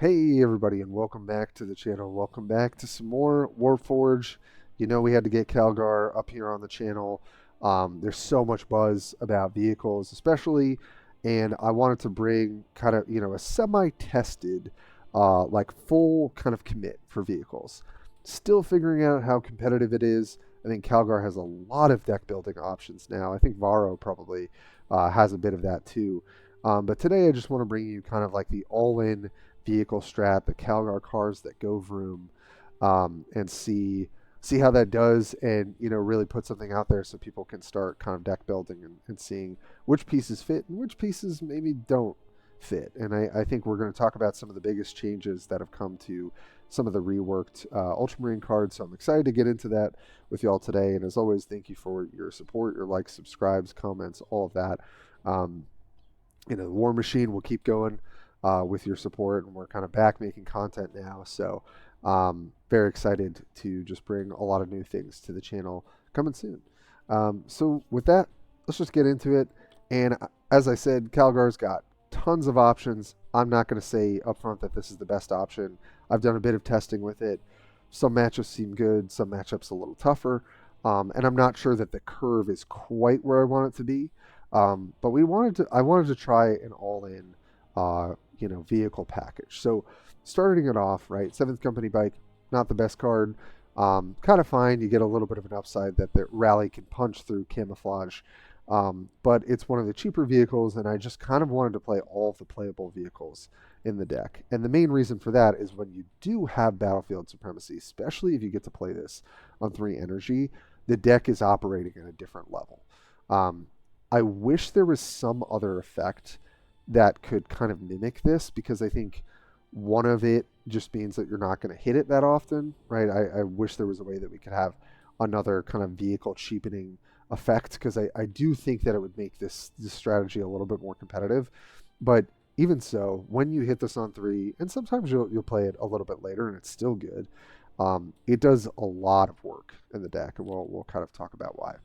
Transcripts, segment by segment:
Hey everybody, and welcome back to the channel. Welcome back to some more Warpforge. You know we had to get Calgar up here on the channel. There's so much buzz about vehicles especially, and I wanted to bring kind of, a semi-tested, like full kind of commit for vehicles. Still figuring out how competitive it is. I think Calgar has a lot of deck building options now. I think Varro probably has a bit of that too. But today I just want to bring you kind of like the all-in vehicle strat, the Calgar cars that go vroom, and see how that does, and really put something out there so people can start kind of deck building and seeing which pieces fit and which pieces maybe don't fit. And I think we're going to talk about some of the biggest changes that have come to some of the reworked Ultramarine cards. So I'm excited to get into that with y'all today. And as always, thank you for your support, your likes, subscribes, comments, all of that. The War Machine will keep going with your support, and we're kind of back making content now. So very excited to just bring a lot of new things to the channel coming soon. So with that, let's just get into it. And as I said, Calgar's got tons of options. I'm not going to say upfront that this is the best option. I've done a bit of testing with it. Some matchups seem good, some matchups a little tougher. And I'm not sure that the curve is quite where I want it to be. But I wanted to try an all-in vehicle package. So starting it off, right, 7th Company Bike, not the best card. Kind of fine. You get a little bit of an upside that the rally can punch through camouflage. But it's one of the cheaper vehicles, and I just kind of wanted to play all of the playable vehicles in the deck. And the main reason for that is when you do have battlefield supremacy, especially if you get to play this on 3 energy, the deck is operating at a different level. I wish there was some other effect that could kind of mimic this, because I think one of it just means that you're not going to hit it that often, right? I wish there was a way that we could have another kind of vehicle cheapening effect, because I do think that it would make this strategy a little bit more competitive. But even so, when you hit this on 3, and sometimes you'll play it a little bit later and it's still good, it does a lot of work in the deck, and we'll kind of talk about why.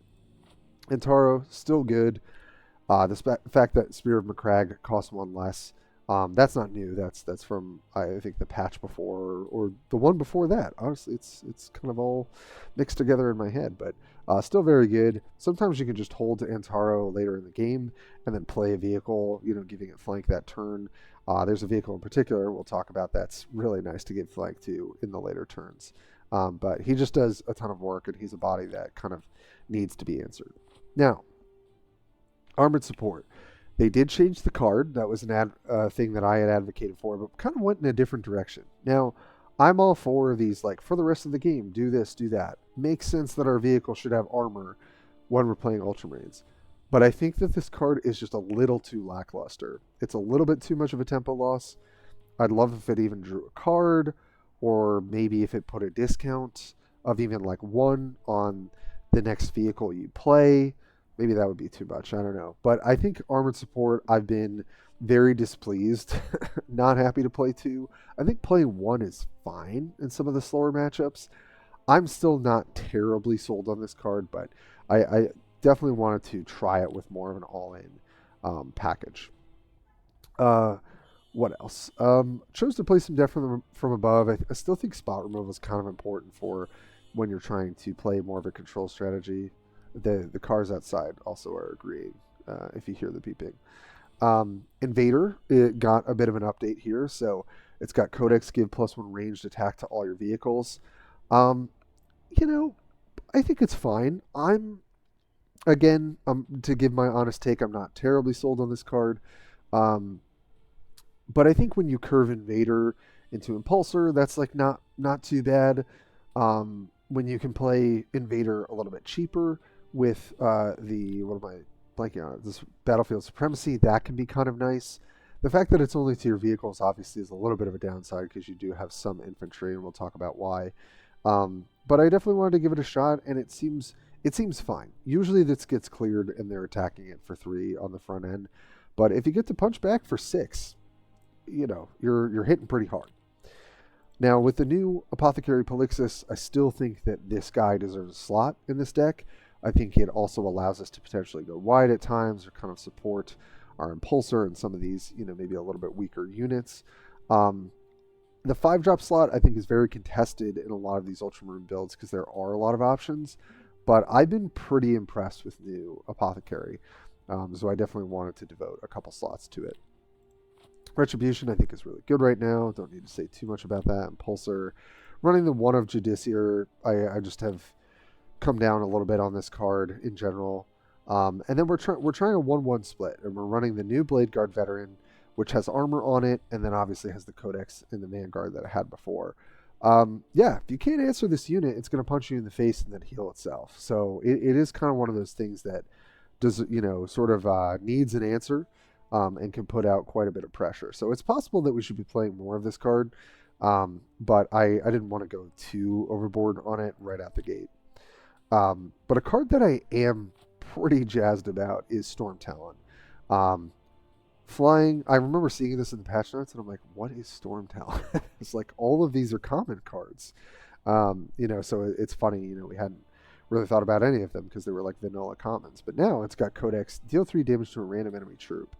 And Taro, still good. The fact that Spear of Macragge costs 1 less, that's not new. That's from, I think, the patch before, or the one before that. Honestly, it's kind of all mixed together in my head, but still very good. Sometimes you can just hold to Antaro later in the game and then play a vehicle, giving it flank that turn. There's a vehicle in particular we'll talk about that's really nice to give flank to in the later turns. But he just does a ton of work, and he's a body that kind of needs to be answered. Now, Armored Support. They did change the card. That was an thing that I had advocated for, but kind of went in a different direction. Now, I'm all for these, like, for the rest of the game, do this, do that. Makes sense that our vehicle should have armor when we're playing Ultramarines. But I think that this card is just a little too lackluster. It's a little bit too much of a tempo loss. I'd love if it even drew a card, or maybe if it put a discount of even like 1 on the next vehicle you play. Maybe that would be too much. I don't know. But I think Armored Support, I've been very displeased. Not happy to play 2. I think playing 1 is fine in some of the slower matchups. I'm still not terribly sold on this card, but I definitely wanted to try it with more of an all-in package. What else? Chose to play some Death from Above. I still think spot removal is kind of important for when you're trying to play more of a control strategy. The cars outside also are agreeing, if you hear the beeping. Invader, it got a bit of an update here. So it's got Codex, give +1 ranged attack to all your vehicles. I think it's fine. To give my honest take, I'm not terribly sold on this card. But I think when you curve Invader into Impulsor, that's like not too bad. When you can play Invader a little bit cheaper with what am I blanking on? This Battlefield Supremacy, that can be kind of nice. The fact that it's only to your vehicles obviously is a little bit of a downside, because you do have some infantry, and we'll talk about why. But I definitely wanted to give it a shot, and it seems fine. Usually this gets cleared and they're attacking it for 3 on the front end. But if you get to punch back for 6, you're hitting pretty hard. Now, with the new Apothecary Polixis, I still think that this guy deserves a slot in this deck. I think it also allows us to potentially go wide at times, or kind of support our Impulsor and some of these, maybe a little bit weaker units. The 5-drop slot, I think, is very contested in a lot of these Ultramarine builds because there are a lot of options. But I've been pretty impressed with new Apothecary. So I definitely wanted to devote a couple slots to it. Retribution, I think, is really good right now. Don't need to say too much about that. And Pulsar, running the 1 of Judiciar, I just have come down a little bit on this card in general. And then we're trying a 1-1 split, and we're running the new Blade Guard Veteran, which has armor on it, and then obviously has the Codex and the Man Guard that I had before. Yeah, if you can't answer this unit, it's going to punch you in the face and then heal itself. So it is kind of one of those things that does, sort of needs an answer, and can put out quite a bit of pressure. So it's possible that we should be playing more of this card, but I didn't want to go too overboard on it right out the gate. But a card that I am pretty jazzed about is Storm Talon. Flying, I remember seeing this in the patch notes, and I'm like, what is Storm Talon? It's like all of these are common cards. So it's funny, we hadn't really thought about any of them because they were like vanilla commons. But now it's got Codex, deal 3 damage to a random enemy troop.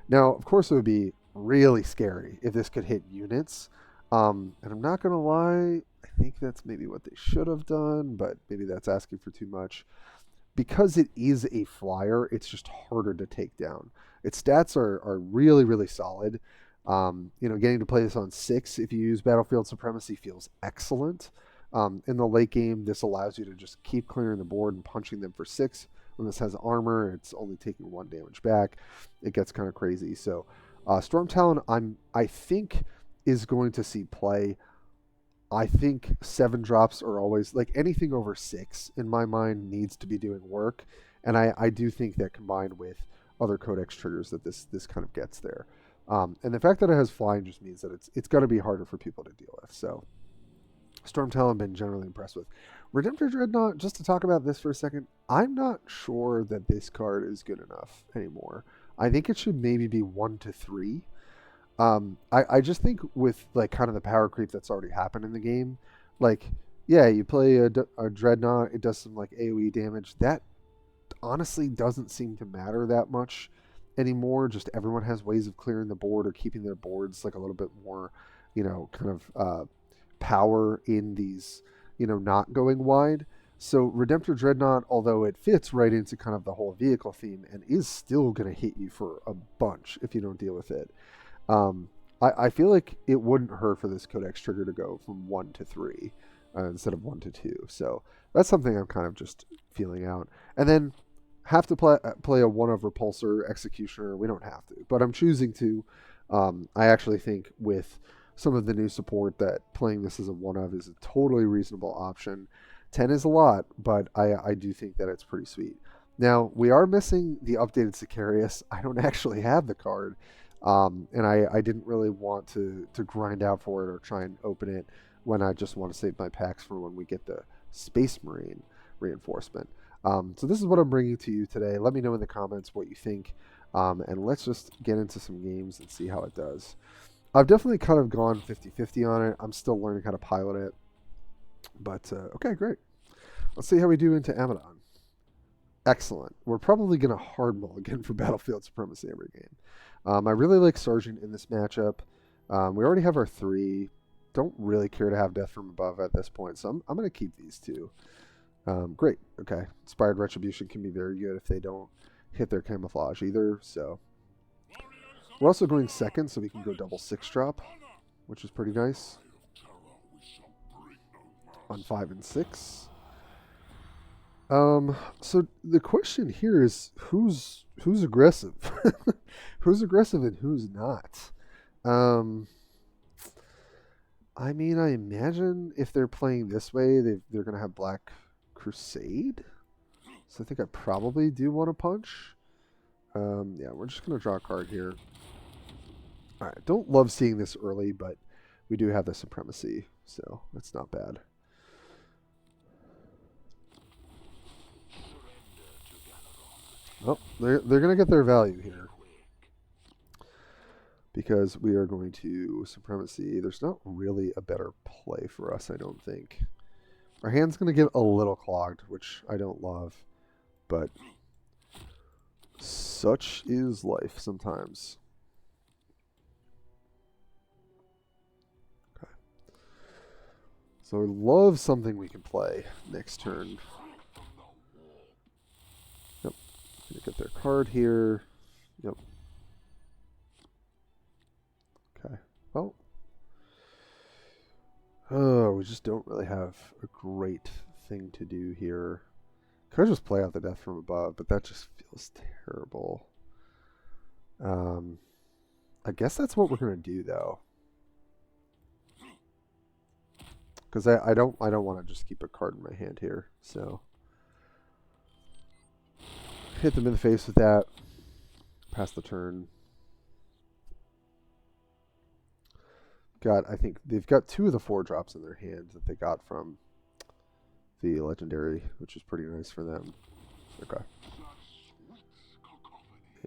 Now, of course, it would be really scary if this could hit units. And I'm not going to lie, I think that's maybe what they should have done, but maybe that's asking for too much. Because it is a flyer, it's just harder to take down. Its stats are really, really solid. Getting to play this on 6 if you use Battlefield Supremacy feels excellent. In the late game, this allows you to just keep clearing the board and punching them for 6. When this has armor, it's only taking 1 damage back. It gets kind of crazy. So Storm Talon, I think, is going to see play. I think 7 drops are always, like, anything over 6 in my mind needs to be doing work, and I do think that combined with other Codex triggers that this kind of gets there. And the fact that it has flying just means that it's going to be harder for people to deal with. So Storm Talon, been generally impressed with. Redemptor Dreadnought, just to talk about this for a second, I'm not sure that this card is good enough anymore. I think it should maybe be 1 to 3. I just think with like kind of the power creep that's already happened in the game, like, yeah, you play a Dreadnought, it does some like AoE damage. That honestly doesn't seem to matter that much anymore. Just everyone has ways of clearing the board or keeping their boards like a little bit more, kind of power in these, not going wide. So Redemptor Dreadnought, although it fits right into kind of the whole vehicle theme and is still going to hit you for a bunch if you don't deal with it. I feel like it wouldn't hurt for this Codex trigger to go from 1 to 3 instead of 1 to 2. So that's something I'm kind of just feeling out. And then have to play a 1 of Repulsor Executioner. We don't have to, but I'm choosing to. I actually think with some of the new support that playing this as a 1 of is a totally reasonable option. 10 is a lot, but I do think that it's pretty sweet. Now, we are missing the updated Sicarius. I don't actually have the card. And I didn't really want to grind out for it or try and open it when I just want to save my packs for when we get the Space Marine reinforcement. So this is what I'm bringing to you today. Let me know in the comments what you think, and let's just get into some games and see how it does. I've definitely kind of gone 50-50 on it. I'm still learning how to pilot it. But, okay, great. Let's see how we do into Amadon. Excellent. We're probably going to hard mulligan for Battlefield Supremacy every game. I really like Sergeant in this matchup. We already have our 3. Don't really care to have Death from Above at this point, so I'm going to keep these 2. Great. Okay. Inspired Retribution can be very good if they don't hit their camouflage either. So we're also going second, so we can go double 6-drop, which is pretty nice. On 5 and 6. So the question here is who's aggressive? Who's aggressive and who's not? I mean, I imagine if they're playing this way, they're going to have Black Crusade. So I think I probably do want to punch. Yeah, we're just going to draw a card here. All right, don't love seeing this early, but we do have the Supremacy, so that's not bad. Oh, they're going to get their value here. Because we are going to Supremacy. There's not really a better play for us, I don't think. Our hand's going to get a little clogged, which I don't love. But such is life sometimes. Okay. So I love something we can play next turn. Yep. Gonna get their card here. Yep. Okay. Well. Oh, we just don't really have a great thing to do here. Could just play out the death from above, but that just feels terrible. I guess that's what we're gonna do though. Because I don't want to just keep a card in my hand here, so hit them in the face with that. Pass the turn. I think they've got 2 of the 4 drops in their hand that they got from the legendary, which is pretty nice for them. Okay.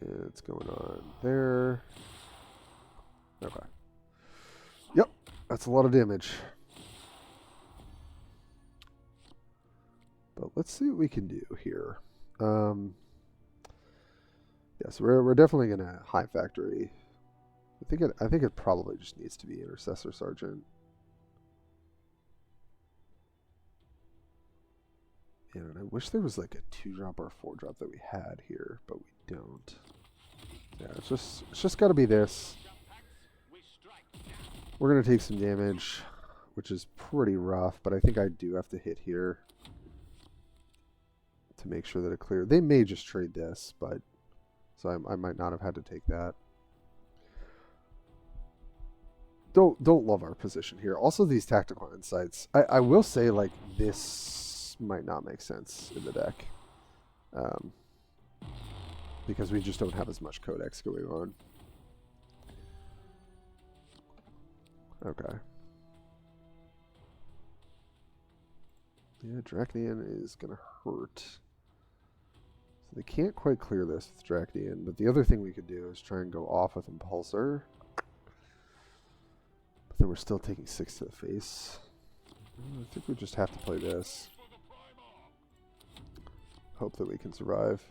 And it's going on there. Okay. Yep, that's a lot of damage. But let's see what we can do here. Yes, we're definitely gonna high factory. I think it probably just needs to be Intercessor Sergeant. And I wish there was like a 2-drop or a 4-drop that we had here, but we don't. Yeah, it's just got to be this. We're gonna take some damage, which is pretty rough, but I think I do have to hit here to make sure that it clears. They may just trade this, but so I might not have had to take that. Don't love our position here. Also, these tactical insights. I will say, like, this might not make sense in the deck. Because we just don't have as much codex going on. Okay. Yeah, Dracnian is going to hurt. So they can't quite clear this with Dracnian, but the other thing we could do is try and go off with Impulsor. But then we're still taking 6 to the face. I think we just have to play this. Hope that we can survive.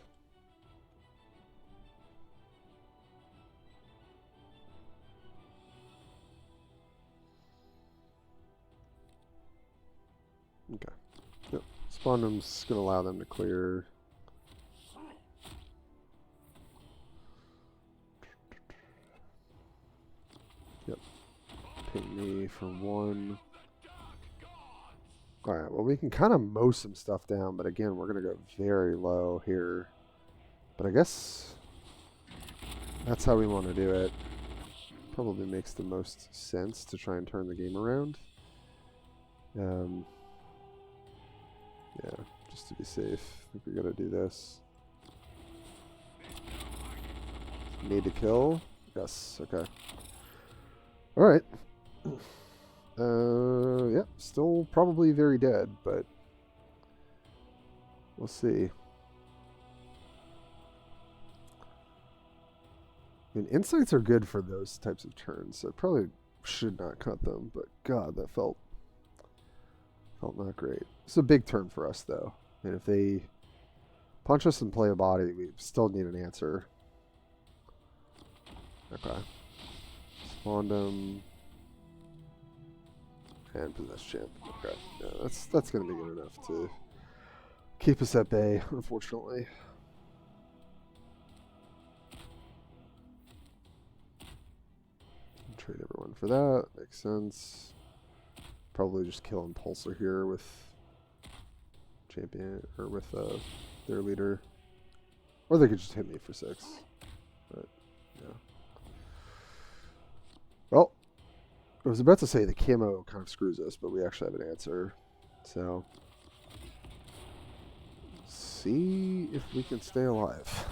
Okay. Yep. Spondum's going to allow them to clear. Yep. Ping me for 1. Alright, well we can kind of mow some stuff down, but again, we're going to go very low here. But I guess that's how we want to do it. Probably makes the most sense to try and turn the game around. Yeah, just to be safe, I think we gotta do this. Need to kill? Yes, okay. Alright. Yeah, still probably very dead, but we'll see. I mean, insights are good for those types of turns, so I probably should not cut them, but God, that felt not great. It's a big turn for us, though. And if they punch us and play a body, we still need an answer. Okay. Spawned him. And possess champ. Okay. Yeah, that's going to be good enough to keep us at bay, unfortunately. Trade everyone for that. Makes sense. Probably just kill Impulsor here with champion or with their leader, or they could just hit me for 6. But yeah. Well, I was about to say the camo kind of screws us, but we actually have an answer. So see if we can stay alive.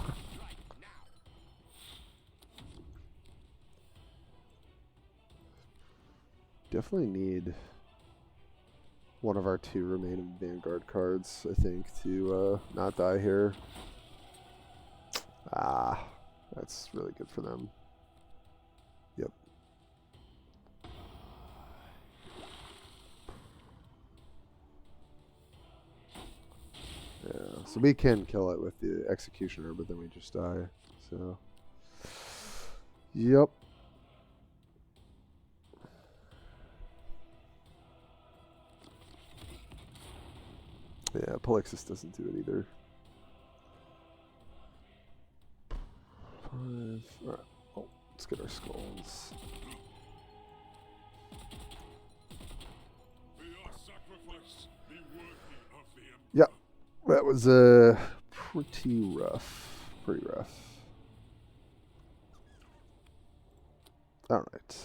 Definitely need one of our 2 remaining Vanguard cards, I think, to not die here. Ah, that's really good for them. Yep. Yeah, so we can kill it with the Executioner, but then we just die. So, yep. Yeah, Polixis doesn't do it either. 5. Alright. Oh, let's get our skulls. Yep. That was pretty rough. Pretty rough. Alright.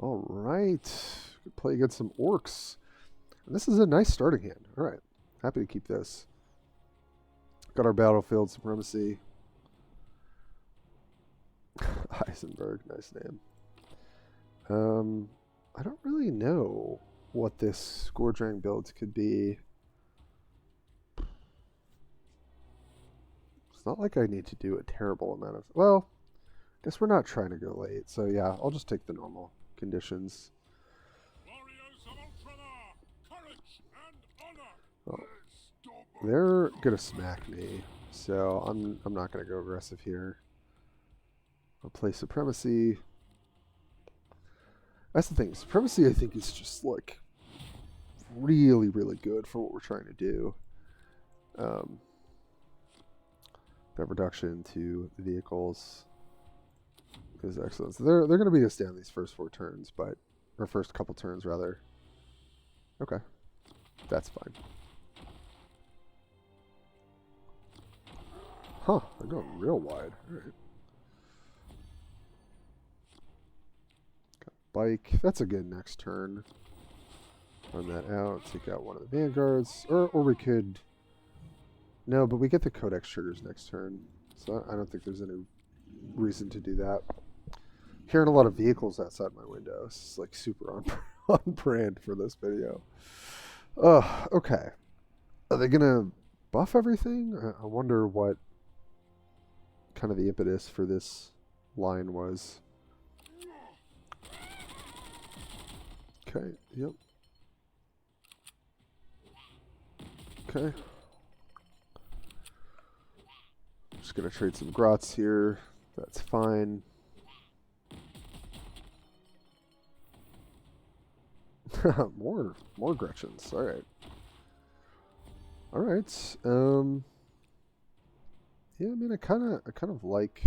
Alright. Play against some orcs. And this is a nice starting hand. Alright. Happy to keep this. Got our battlefield supremacy. Eisenberg, nice name. I don't really know what this Scourgeang build could be. It's not like I need to do a terrible amount of... Well, guess we're not trying to go late. So yeah, I'll just take the normal conditions. Oh, they're gonna smack me, so I'm not gonna go aggressive here. I'll play Supremacy. That's the thing. Supremacy, I think, is just like really, really good for what we're trying to do. That reduction to the vehicles is excellent. So they're going to beat us down these first 4 turns, but or first couple turns rather. Okay, that's fine. Huh? They're going real wide. All right. Bike. That's a good next turn. Run that out. Take out one of the vanguards. Or we could... No, but we get the codex triggers next turn. So I don't think there's any reason to do that. Hearing a lot of vehicles outside my window. This is like super on brand for this video. Okay. Are they going to buff everything? I wonder what kind of the impetus for this line was. Okay, yep. Okay. Just gonna trade some grots here. That's fine. more Gretchens. All right. All right. Yeah, I mean, I kind of like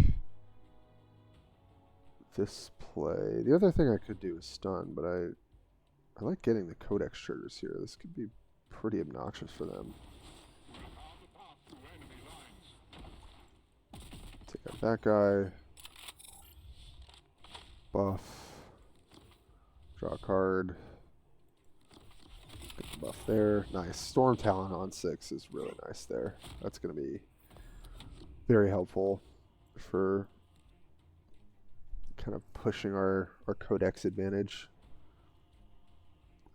this play. The other thing I could do is stun, but I like getting the codex triggers here. This could be pretty obnoxious for them. Take out that guy. Buff. Draw a card. Get the buff there. Nice. Storm Talon on 6 is really nice there. That's going to be very helpful for kind of pushing our codex advantage.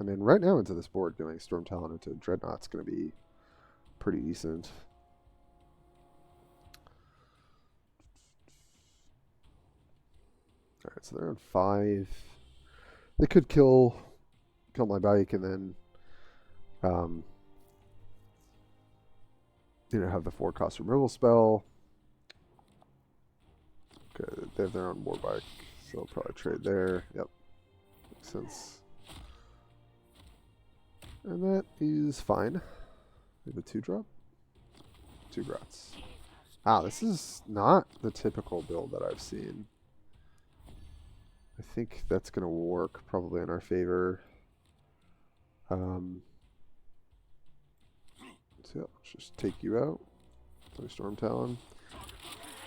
I mean, right now into this board, going Storm Talon into Dreadnought's going to be pretty decent. Alright, so they're on 5. They could kill my bike and then, have the 4-cost removal spell. Okay, they have their own war bike, so they'll probably trade there. Yep, makes sense. And that is fine. We have a 2-drop. 2 grots. Ah, this is not the typical build that I've seen. I think that's going to work probably in our favor. So yeah, let's just take you out. Play Storm Talon.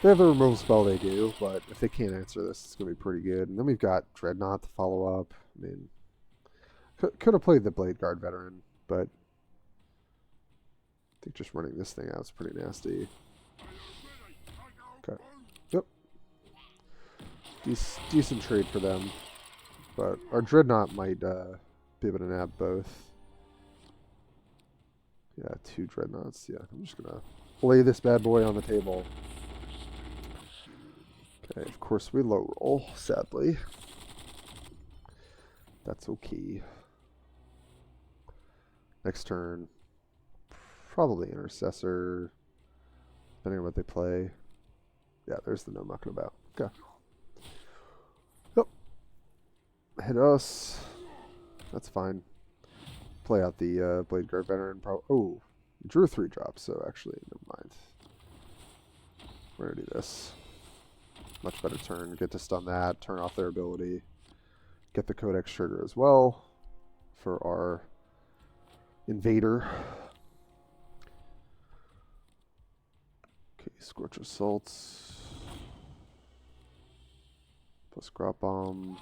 They have the removal spell they do, but if they can't answer this, it's going to be pretty good. And then we've got Dreadnought to follow up. I mean, could have played the Blade Guard veteran, but I think just running this thing out is pretty nasty. Okay. Yep. Decent trade for them, but our Dreadnought might be able to nab both. Yeah, 2 Dreadnoughts. Yeah, I'm just gonna lay this bad boy on the table. Okay, of course we low roll, sadly. That's okay. Next turn, probably Intercessor, depending on what they play. Yeah, there's the no mucking about. Okay. Yep. Hit us. That's fine. play out the Blade Guard Veteran. Oh, drew 3 drops, so actually, never mind. We're going to do this. Much better turn. Get to stun that, turn off their ability. Get the Codex trigger as well for our Invader. Okay, Scorch Assaults. Plus Grot Bomb.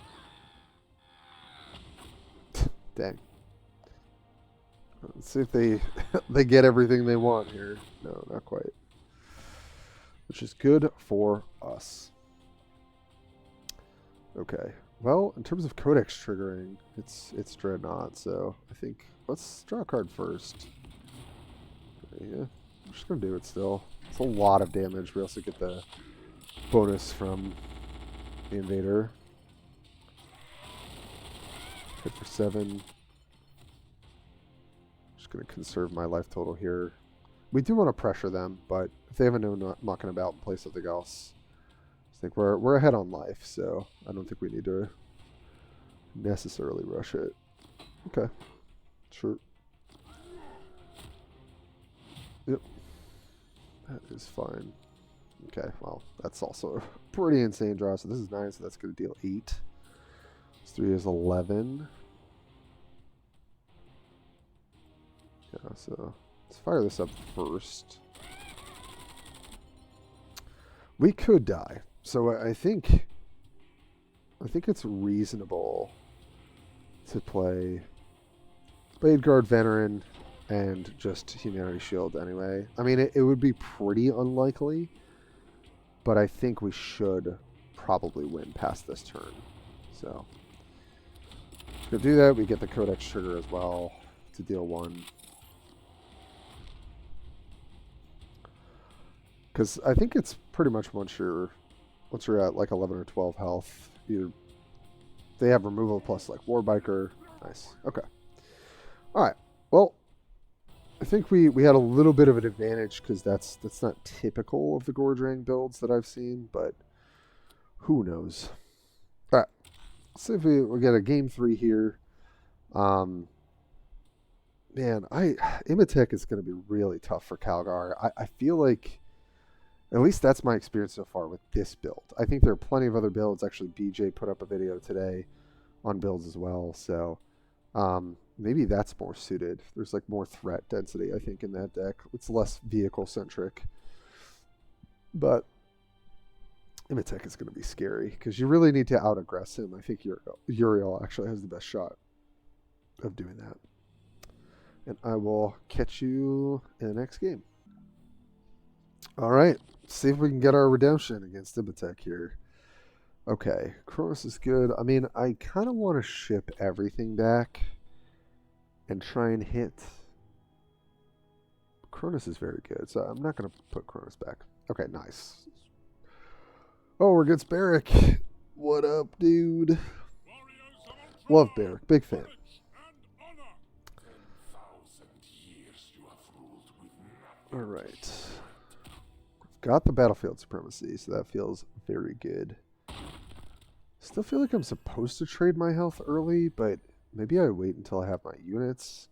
Dang. Let's see if they get everything they want here. No, not quite. Which is good for us. Okay. Well, in terms of Codex triggering, it's Dreadnought, so I think let's draw a card first. Yeah, I'm just gonna do it still. It's a lot of damage. We also get the bonus from the Invader. Hit for 7. Just gonna conserve my life total here. We do want to pressure them, but if they have a no mucking about and play something else, I think we're ahead on life, so I don't think we need to necessarily rush it. Okay. Sure. Yep. That is fine. Okay, well, that's also a pretty insane draw. So this is 9, so that's going to deal 8. This 3 is 11. Yeah, so let's fire this up first. We could die. So I think it's reasonable to play Blade Guard Veteran and just Humanity Shield anyway. I mean, it would be pretty unlikely, but I think we should probably win past this turn. So, to do that, we get the Codex trigger as well to deal 1. Because I think it's pretty much once you're at like 11 or 12 health, they have removal plus like Warbiker. Nice. Okay. All right. Well, I think we had a little bit of an advantage because that's not typical of the Gordrang builds that I've seen, but who knows? All right. Let's see if we get a game 3 here. Man, Imatech is going to be really tough for Calgar. I feel like, at least that's my experience so far with this build. I think there are plenty of other builds. Actually, BJ put up a video today on builds as well. So maybe that's more suited. There's like more threat density, I think, in that deck. It's less vehicle-centric. But Imatech is going to be scary because you really need to out-aggress him. I think Uriel actually has the best shot of doing that. And I will catch you in the next game. All right. See if we can get our redemption against Imatech here. Okay. Kronos is good. I mean, I kind of want to ship everything back and try and hit. Kronos is very good, so I'm not going to put Kronos back. Okay, nice. Oh, we're against Barrick. What up, dude? Love Barrick. Big fan. All right. Got the battlefield supremacy, so that feels very good. Still feel like I'm supposed to trade my health early, but maybe I wait until I have my units.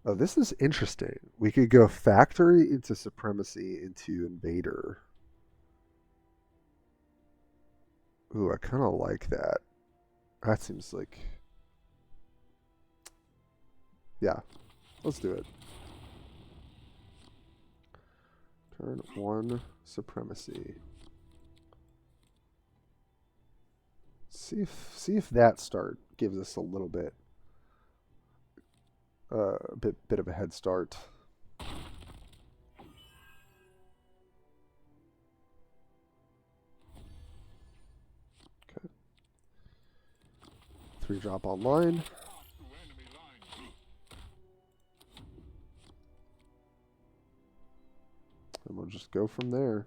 Oh, this is interesting. We could go factory into supremacy into invader. Ooh, I kind of like that. That seems like... Yeah, let's do it. Turn 1 supremacy. See if that start gives us a little bit, bit of a head start. Okay. 3 drop online. And we'll just go from there.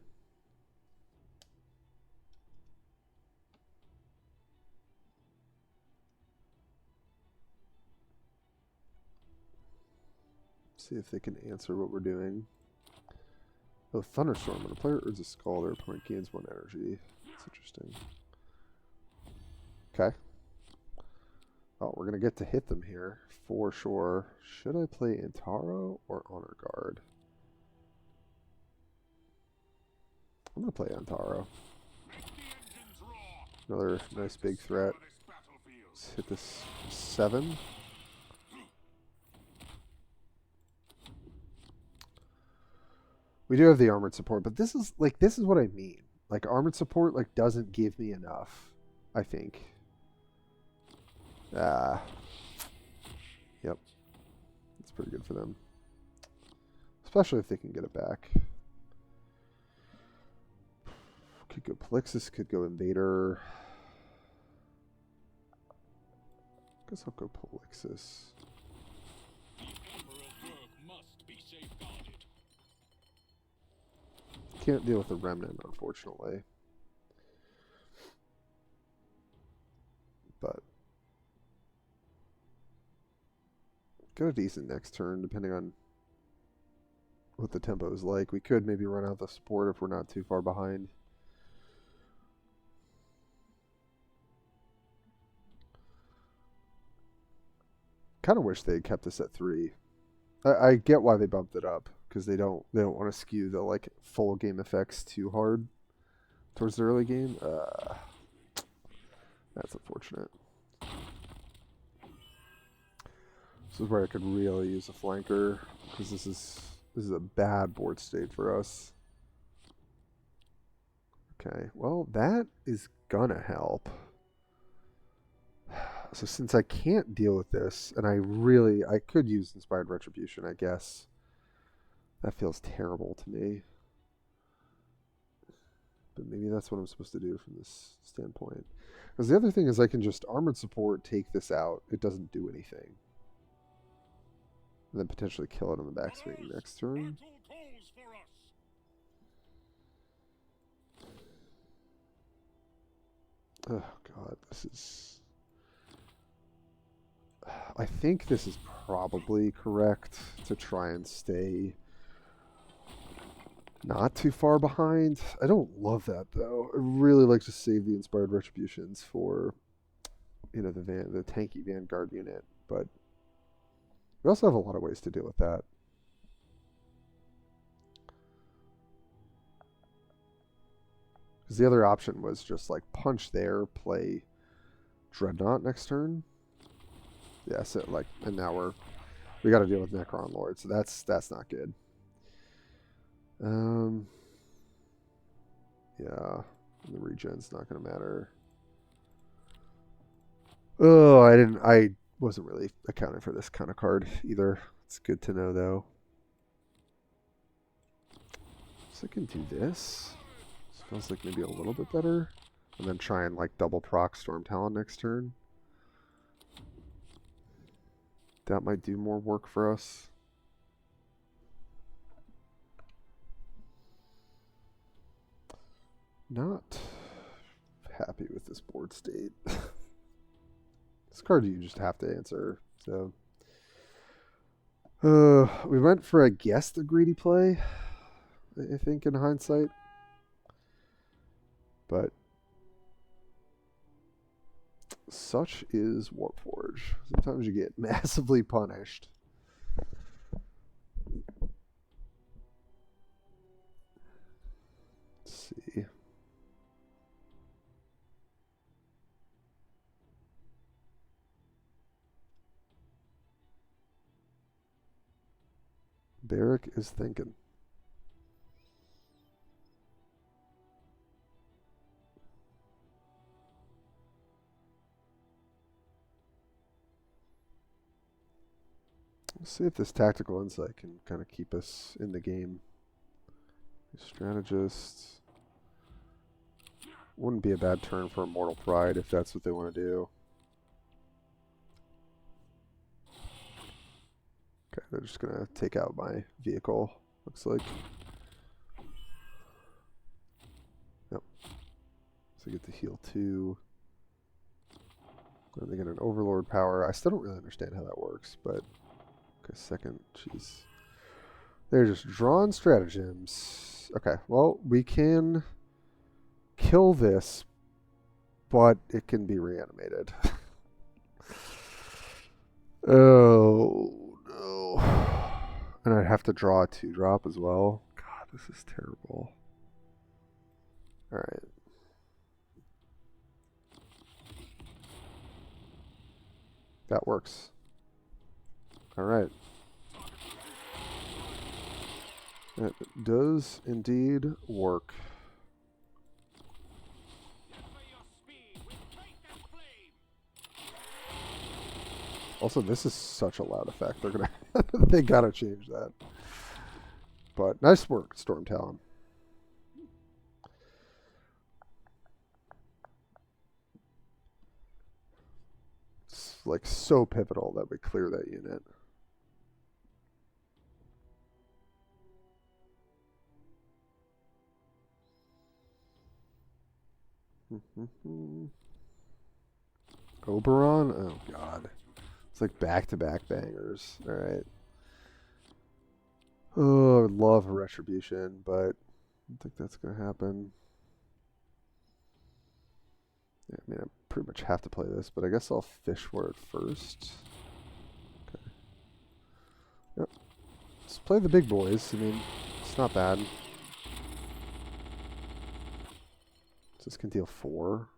See if they can answer what we're doing. Oh, Thunderstorm. When a player earns a skull, their opponent gains 1 energy. That's interesting. Okay. Oh, we're we're going to get to hit them here for sure. Should I play Antaro or Honor Guard? I'm going to play Antaro. Another nice big threat. Let's hit this 7. We do have the armored support, but this is what I mean. Like, armored support doesn't give me enough, I think. Yep. It's pretty good for them. Especially if they can get it back. Could go Plixus, could go Invader. Guess I'll go Plixus. Can't deal with the Remnant, unfortunately. But got a decent next turn, depending on what the tempo is like. We could maybe run out the support if we're not too far behind. Kind of wish they had kept us at 3. I get why they bumped it up, because they don't want to skew the full game effects too hard towards the early game. That's unfortunate. This is where I could really use a flanker, because this is a bad board state for us. Okay, well that is gonna help. So since I can't deal with this, and I could use Inspired Retribution, I guess. That feels terrible to me. But maybe that's what I'm supposed to do from this standpoint. Because the other thing is I can just Armored Support, take this out. It doesn't do anything. And then potentially kill it on the backswing next turn. Oh god, this is... I think this is probably correct to try and stay not too far behind. I don't love that though. I really like to save the Inspired Retributions for, you know, the tanky Vanguard unit, but we also have a lot of ways to deal with that. Because the other option was just punch there, play Dreadnought next turn. Yeah, so and now we got to deal with Necron Lord, so that's not good. Yeah, the regen's not going to matter. Oh, I wasn't really accounting for this kind of card either. It's good to know though. So I can do this. This feels like maybe a little bit better, and then try and double proc Storm Talon next turn. That might do more work for us. Not happy with this board state. This card you just have to answer. So we went for, I guess, the greedy play, I think, in hindsight. But such is Warpforge. Sometimes you get massively punished. Let's see. Barrick is thinking. Let's see if this tactical insight can kind of keep us in the game. Strategist. Wouldn't be a bad turn for Immortal Pride if that's what they want to do. Okay, they're just going to take out my vehicle, looks like. Yep. So I get to heal 2. And they get an Overlord power. I still don't really understand how that works, but... Okay, second, jeez. They're just drawn stratagems. Okay, well, we can kill this, but it can be reanimated. Oh no. And I'd have to draw a 2-drop as well. God, this is terrible. Alright. That works. Alright. That does indeed work. Also, this is such a loud effect. They're gonna they gotta change that. But nice work, Storm Talon. It's like so pivotal that we clear that unit. Oberon? Oh god. It's like back-to-back bangers. Alright. Oh, I would love a retribution, but I don't think that's going to happen. Yeah, I mean, I pretty much have to play this, but I guess I'll fish for it first. Okay. Yep. Let's play the big boys. I mean, it's not bad. So this can deal 4.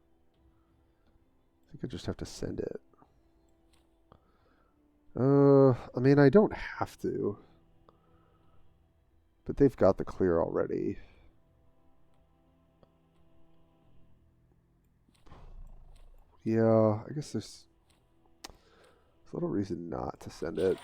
I think I just have to send it. I mean, I don't have to. But they've got the clear already. Yeah, I guess there's a little reason not to send it.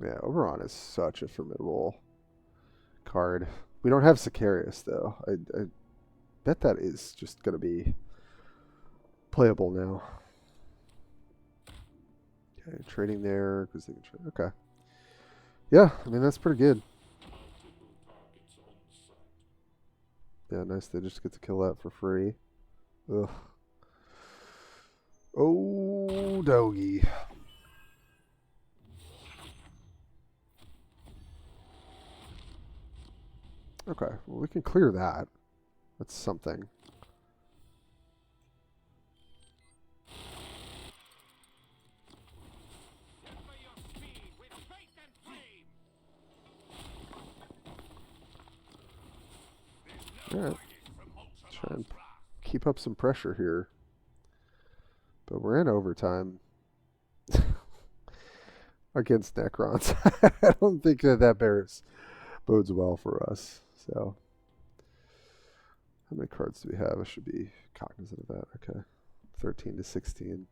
Yeah, Oberon is such a formidable card. We don't have Sicarius, though. I bet that is just going to be playable now. Okay, trading there because they can trade. Okay. Yeah, I mean, that's pretty good. Yeah, nice. They just get to kill that for free. Ugh. Oh, doggy. Okay, well, we can clear that. That's something. Alright. Try and keep up some pressure here. But we're in overtime against Necrons. I don't think that bodes well for us. So, how many cards do we have? I should be cognizant of that. Okay. 13 to 16.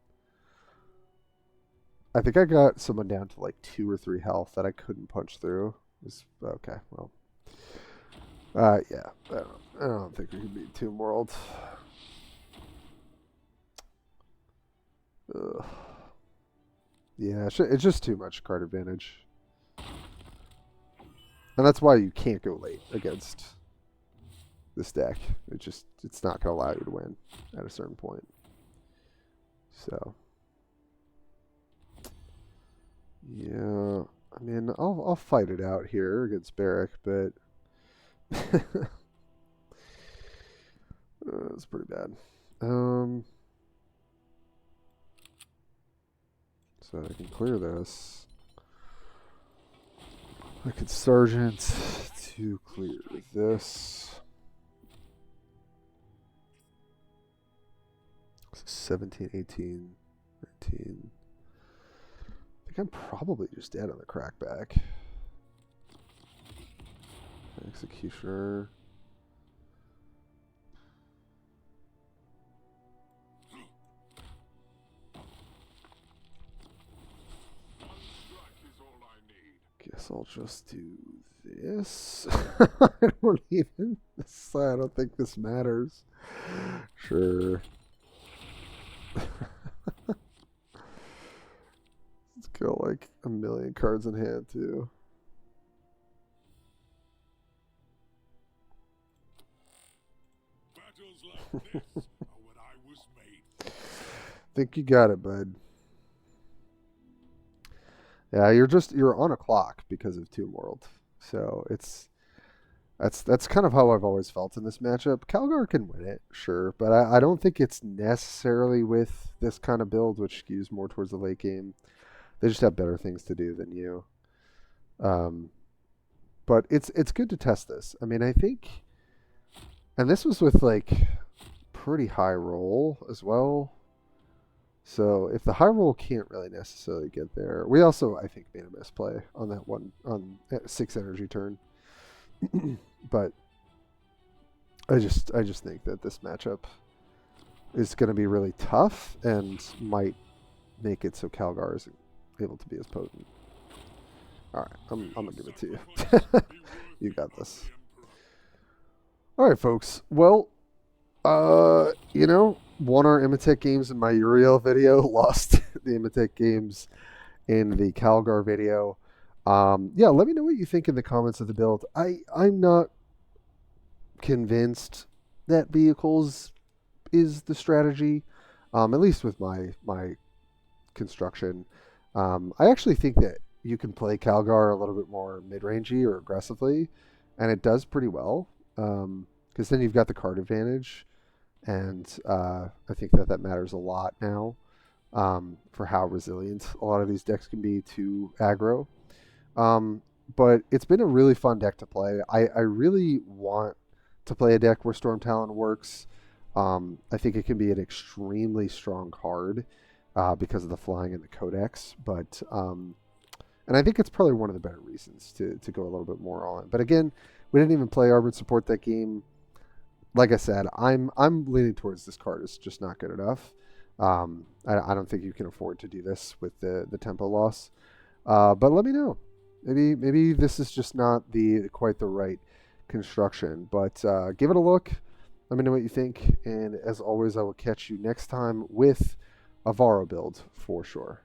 I think I got someone down to like 2 or 3 health that I couldn't punch through. Okay, well. Yeah. I don't think we can beat Tomb World. Ugh. Yeah, it's just too much card advantage. And that's why you can't go late against this deck. It's not going to allow you to win at a certain point. So, yeah, I mean, I'll fight it out here against Barrack, but it's pretty bad. So I can clear this. I could Sergeant to clear this. 17, 18, 19. I think I'm probably just dead on the crackback. Executioner. Guess I'll just do this. I don't think this matters. Sure. Let's go like a million cards in hand too. Battles like this are what I was made. Think you got it, bud. Yeah, you're on a clock because of Tomb World. So that's kind of how I've always felt in this matchup. Calgar can win it, sure, but I don't think it's necessarily with this kind of build, which skews more towards the late game. They just have better things to do than you. But it's good to test this. I mean, I think, and this was with like pretty high roll as well. So if the high roll can't really necessarily get there, we also I think made a misplay on that one on 6 energy turn. But I just think that this matchup is going to be really tough and might make it so Calgar isn't able to be as potent. All right, I'm gonna give it to you. You got this. All right, folks. Well, you know, won our Imatech games in my Uriel video, lost the Imatech games in the Calgar video. Yeah, let me know what you think in the comments of the build. I'm not convinced that vehicles is the strategy, at least with my construction. I actually think that you can play Calgar a little bit more mid-rangey or aggressively, and it does pretty well, because then you've got the card advantage, and I think that matters a lot now for how resilient a lot of these decks can be to aggro. But it's been a really fun deck to play. I really want to play a deck where Storm Talon works. I think it can be an extremely strong card because of the flying and the codex, but and I think it's probably one of the better reasons to go a little bit more on. But again, we didn't even play Armored Support that game. Like I said, I'm leaning towards this card is just not good enough. I don't think you can afford to do this with the tempo loss. But let me know. Maybe this is just not quite the right construction. But give it a look. Let me know what you think. And as always, I will catch you next time with a Varo build for sure.